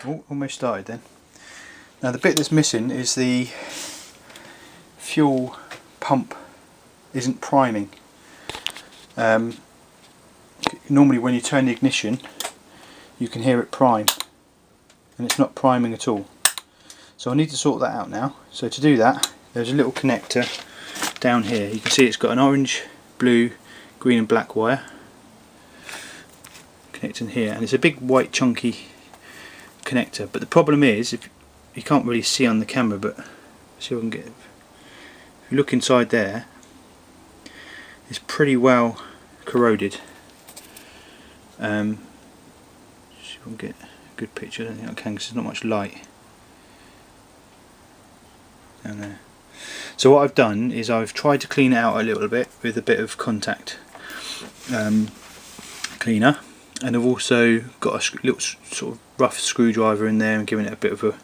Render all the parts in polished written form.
Oh, almost started then. Now the bit that's missing is the fuel pump isn't priming. Normally when you turn the ignition you can hear it prime, and it's not priming at all. So I need to sort that out now. So to do that, there's a little connector down here. You can see it's got an orange, blue, green and black wire connecting here, and it's a big white chunky connector. But the problem is, if you can't really see on the camera, but see if I can get, if you look inside there, it's pretty well corroded. See if I can get a good picture. I don't think I can because there's not much light down there. So what I've done is I've tried to clean it out a little bit with a bit of contact cleaner, and I've also got a little sort of rough screwdriver in there and given it a bit of a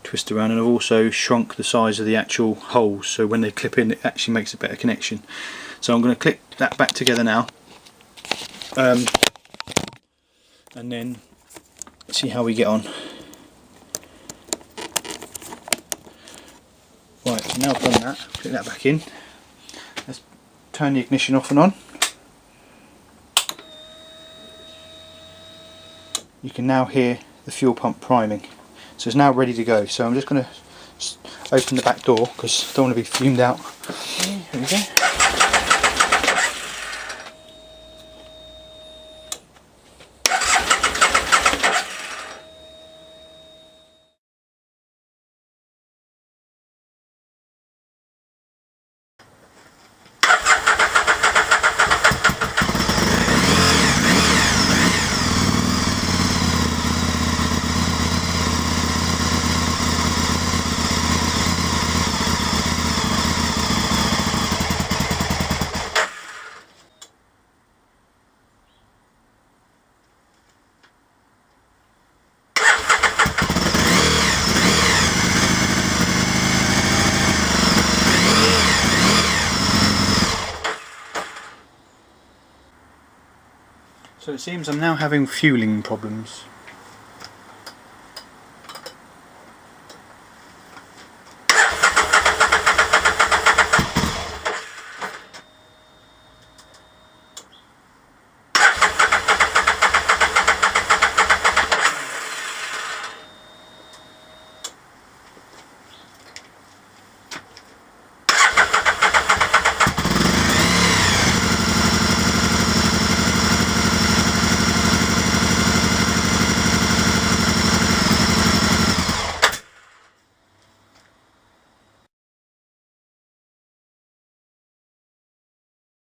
twist around, and I've also shrunk the size of the actual holes so when they clip in it actually makes a better connection. So I'm going to click that back together now, and then see how we get on. Right, so now I've done that, click that back in. Let's turn the ignition off and on. You can now hear the fuel pump priming. So it's now ready to go. So I'm just going to open the back door because I don't want to be fumed out. Here we go. So it seems I'm now having fueling problems